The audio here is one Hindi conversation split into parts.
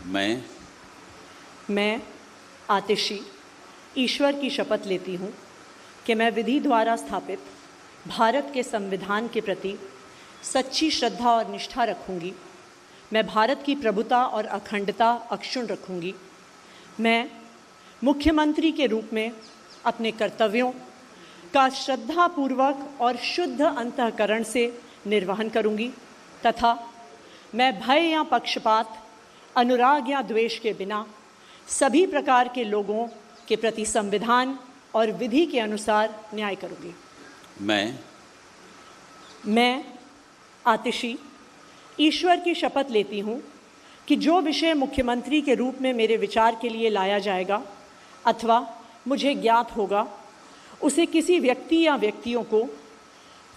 मैं मैं आतिशी ईश्वर की शपथ लेती हूँ कि मैं विधि द्वारा स्थापित भारत के संविधान के प्रति सच्ची श्रद्धा और निष्ठा रखूँगी। मैं भारत की प्रभुता और अखंडता अक्षुण्ण रखूँगी। मैं मुख्यमंत्री के रूप में अपने कर्तव्यों का श्रद्धापूर्वक और शुद्ध अंतःकरण से निर्वहन करूँगी तथा मैं भय या पक्षपात, अनुराग या द्वेष के बिना सभी प्रकार के लोगों के प्रति संविधान और विधि के अनुसार न्याय करूँगी। मैं आतिशी ईश्वर की शपथ लेती हूँ कि जो विषय मुख्यमंत्री के रूप में मेरे विचार के लिए लाया जाएगा अथवा मुझे ज्ञात होगा, उसे किसी व्यक्ति या व्यक्तियों को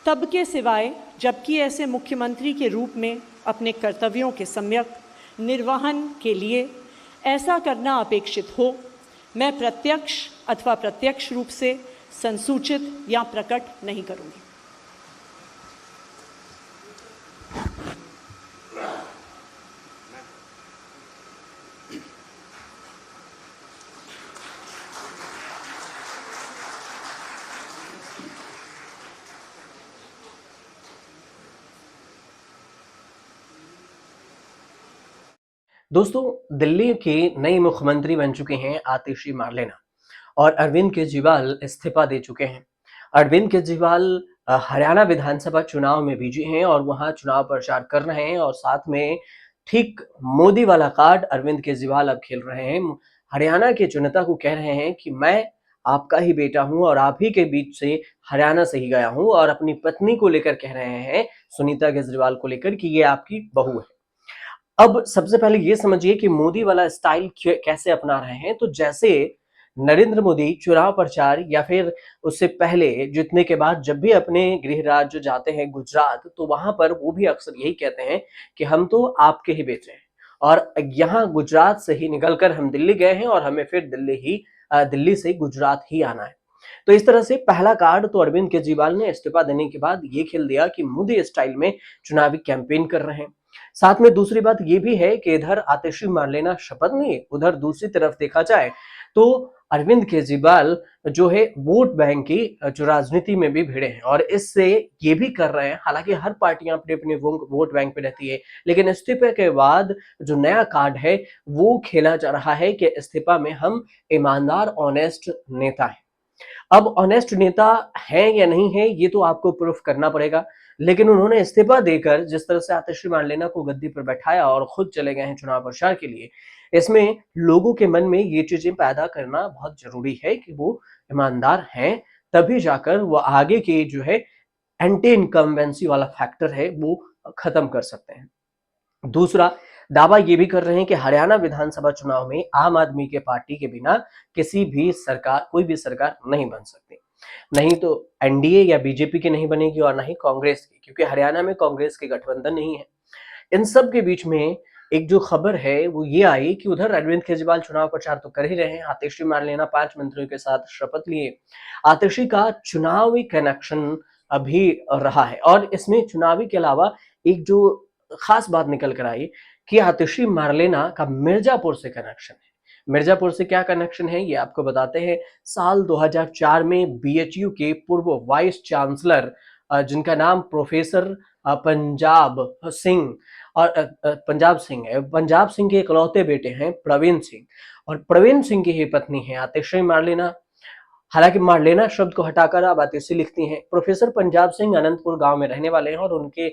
तब के सिवाय जबकि ऐसे मुख्यमंत्री के रूप में अपने कर्तव्यों के सम्यक निर्वहन के लिए ऐसा करना अपेक्षित हो, मैं प्रत्यक्ष अथवा प्रत्यक्ष रूप से संसूचित या प्रकट नहीं करूँगी। दोस्तों, दिल्ली के नए मुख्यमंत्री बन चुके हैं आतिशी मार्लेना और अरविंद केजरीवाल इस्तीफा दे चुके हैं। अरविंद केजरीवाल हरियाणा विधानसभा चुनाव में बिजी हैं और वहां चुनाव प्रचार कर रहे हैं और साथ में ठीक मोदी वाला कार्ड अरविंद केजरीवाल अब खेल रहे हैं। हरियाणा के जनता को कह रहे हैं कि मैं आपका ही बेटा हूं और आप ही के बीच से हरियाणा से ही गया हूं और अपनी पत्नी को लेकर कह रहे हैं, सुनीता केजरीवाल को लेकर, कि ये आपकी बहू है। अब सबसे पहले ये समझिए कि मोदी वाला स्टाइल कैसे अपना रहे हैं। तो जैसे नरेंद्र मोदी चुनाव प्रचार या फिर उससे पहले जीतने के बाद जब भी अपने गृह राज्य जाते हैं गुजरात, तो वहां पर वो भी अक्सर यही कहते हैं कि हम तो आपके ही बेटे हैं और यहाँ गुजरात से ही निकलकर हम दिल्ली गए हैं और हमें फिर दिल्ली से गुजरात ही आना है। तो इस तरह से पहला कार्ड तो अरविंद केजरीवाल ने इस्तीफा देने के बाद ये खेल दिया कि मोदी स्टाइल में चुनावी कैंपेन कर रहे हैं। साथ में दूसरी बात ये भी है कि इधर आतिशी मार्लेना शपथ नहीं, उधर दूसरी तरफ देखा जाए तो अरविंद केजरीवाल जो है वोट बैंक की जो राजनीति में भी भिड़े हैं और इससे ये भी कर रहे हैं। हालांकि हर पार्टियां अपने अपने वोट बैंक पे रहती है, लेकिन इस्तीफे के बाद जो नया कार्ड है वो खेला जा रहा है कि इस्तीफा में हम ईमानदार ऑनेस्ट नेता हैं। अब ऑनेस्ट नेता है या नहीं है ये तो आपको प्रूफ करना पड़ेगा, लेकिन उन्होंने इस्तीफा देकर जिस तरह से आतिशी मार्लेना को गद्दी पर बैठाया और खुद चले गए हैं चुनाव प्रचार के लिए, इसमें लोगों के मन में ये चीजें पैदा करना बहुत जरूरी है कि वो ईमानदार हैं, तभी जाकर वो आगे के जो है एंटी इनकम्बेंसी वाला फैक्टर है वो खत्म कर सकते हैं। दूसरा दावा ये भी कर रहे हैं कि हरियाणा विधानसभा चुनाव में आम आदमी के पार्टी के बिना कोई भी सरकार नहीं बन सकती। नहीं तो एनडीए या बीजेपी की नहीं बनेगी और ना ही कांग्रेस की, क्योंकि हरियाणा में कांग्रेस के गठबंधन नहीं है। इन सब के बीच में एक जो खबर है वो ये आई कि उधर अरविंद केजरीवाल चुनाव प्रचार तो कर ही रहे हैं, आतिशी मार्लेना 5 मंत्रियों के साथ शपथ लिए। आतिशी का चुनावी कनेक्शन अभी रहा है और इसमें चुनावी के अलावा एक जो खास बात निकल कर आई कि आतिशी मार्लेना का मिर्जापुर से कनेक्शन है। मिर्जापुर से क्या कनेक्शन है ये आपको बताते हैं। साल 2004 में बीएचयू के पूर्व वाइस चांसलर जिनका नाम प्रोफेसर पंजाब सिंह है, पंजाब सिंह के इकलौते बेटे हैं प्रवीण सिंह और प्रवीण सिंह की ही पत्नी है आतिशी मार्लेना। हालांकि मार्लेना शब्द को हटाकर अब आतिशी लिखती हैं। प्रोफेसर पंजाब सिंह अनंतपुर गांव में रहने वाले हैं और उनके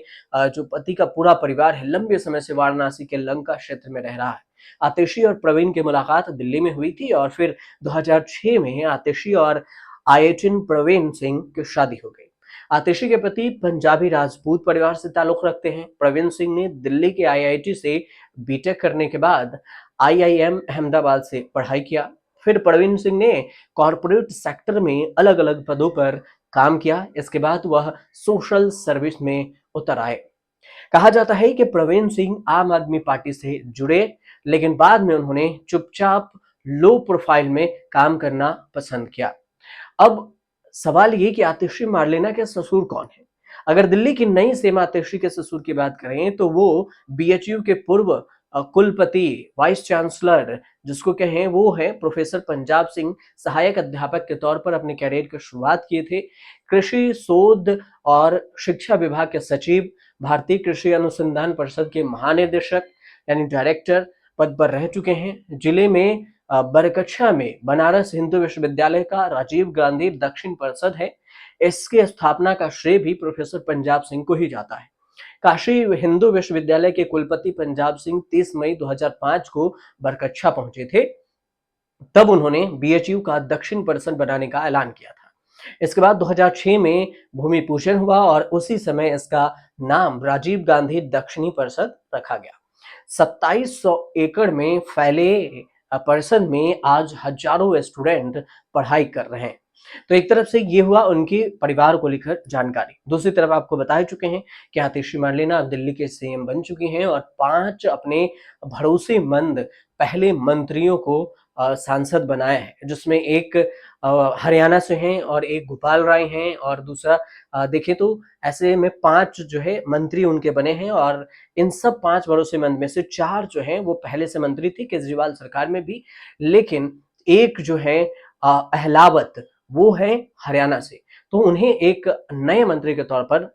जो पति का पूरा परिवार है लंबे समय से वाराणसी के लंका क्षेत्र में रह रहा है। आतिशी और प्रवीण की मुलाकात दिल्ली में हुई थी और फिर 2006 में आतिशी और आयचिन प्रवीण सिंह की शादी हो गई। आतिशी के पति पंजाबी राजपूत परिवार से ताल्लुक रखते हैं। प्रवीण सिंह ने दिल्ली के आईआईटी से बीटेक करने के बाद आईआईएम अहमदाबाद से पढ़ाई किया। फिर प्रवीण सिंह ने कॉरपोरेट सेक्टर में अलग अलग पदों पर काम किया। इसके बाद वह सोशल सर्विस में उतर आए। कहा जाता है कि प्रवीण सिंह आम आदमी पार्टी से जुड़े, लेकिन बाद में उन्होंने चुपचाप लो प्रोफाइल में काम करना पसंद किया। अब सवाल ये कि आतिशी मार्लेना के ससुर कौन है? अगर दिल्ली की नई सीएम आतिशी के ससुर की बात करें तो वो बीएचयू के पूर्व कुलपति, वाइस चांसलर जिसको कहें, वो है प्रोफेसर पंजाब सिंह, सहायक अध्यापक के तौर पर अपने करियर की शुरुआत किए थे। कृषि शोध और शिक्षा विभाग के सचिव, भारतीय कृषि अनुसंधान परिषद के महानिदेशक यानी डायरेक्टर पद पर रह चुके हैं। जिले में बरकच्छा में बनारस हिंदू विश्वविद्यालय का राजीव गांधी दक्षिण परिषद है। इसकी स्थापना का श्रेय भी प्रोफेसर पंजाब सिंह को ही जाता है। काशी हिंदू विश्वविद्यालय के कुलपति पंजाब सिंह 30 मई 2005 को बरकच्छा पहुंचे थे। तब उन्होंने बीएचयू का दक्षिण परिसर बनाने का ऐलान किया था। इसके बाद 2006 में भूमि पूजन हुआ और उसी समय इसका नाम राजीव गांधी दक्षिणी परिषद रखा गया। 2700 एकड़ में फैले परिसर में आज हजारों स्टूडेंट पढ़ाई कर रहे हैं। तो एक तरफ से ये हुआ उनके परिवार को लेकर जानकारी। दूसरी तरफ आपको बता चुके हैं कि आतिशी मार्लेना अब दिल्ली के सीएम बन चुकी हैं और 5 अपने भरोसेमंद पहले मंत्रियों को सांसद बनाया है, जिसमें एक हरियाणा से हैं और एक गोपाल राय हैं और दूसरा देखें तो ऐसे में 5 जो है मंत्री उनके बने हैं और इन सब 5 भरोसेमंद में से 4 जो हैं वो पहले से मंत्री थे केजरीवाल सरकार में भी, लेकिन एक जो है अहलावत वो है हरियाणा से, तो उन्हें एक नए मंत्री के तौर पर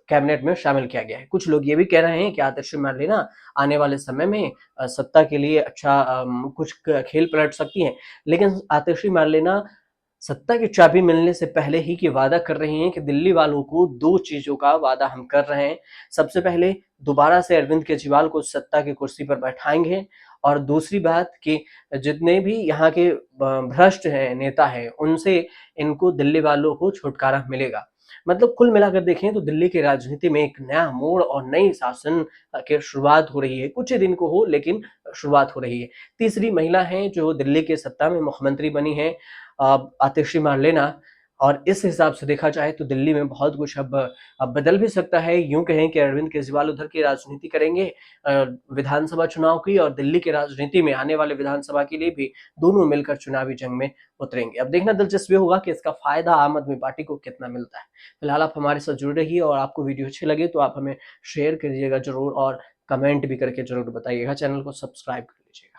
कैबिनेट में शामिल किया गया है। कुछ लोग ये भी कह रहे हैं कि आतिशी मार्लेना आने वाले समय में सत्ता के लिए अच्छा कुछ खेल पलट सकती हैं, लेकिन आतिशी मार्लेना सत्ता की चाबी मिलने से पहले ही कि वादा कर रही हैं कि दिल्ली वालों को 2 चीजों का वादा हम कर रहे हैं। सबसे पहले दोबारा से अरविंद केजरीवाल को सत्ता की कुर्सी पर बैठाएंगे और दूसरी बात कि जितने भी यहाँ के भ्रष्ट हैं नेता हैं उनसे इनको दिल्ली वालों को छुटकारा मिलेगा। मतलब कुल मिलाकर देखें तो दिल्ली की राजनीति में एक नया मोड़ और नई शासन की शुरुआत हो रही है। कुछ ही दिन को हो लेकिन शुरुआत हो रही है। तीसरी महिला है जो दिल्ली के सत्ता में मुख्यमंत्री बनी है, आतिशी मार्लेना, और इस हिसाब से देखा जाए तो दिल्ली में बहुत कुछ अब बदल भी सकता है। यूं कहें कि अरविंद केजरीवाल उधर की राजनीति करेंगे विधानसभा चुनाव की, और दिल्ली की राजनीति में आने वाले विधानसभा के लिए भी दोनों मिलकर चुनावी जंग में उतरेंगे। अब देखना दिलचस्प ये होगा कि इसका फायदा आम आदमी पार्टी को कितना मिलता है। फिलहाल आप हमारे साथ जुड़े रहिए और आपको वीडियो अच्छी लगे तो आप हमें शेयर करिएगा जरूर और कमेंट भी करके जरूर बताइएगा। चैनल को सब्सक्राइब कर लीजिएगा।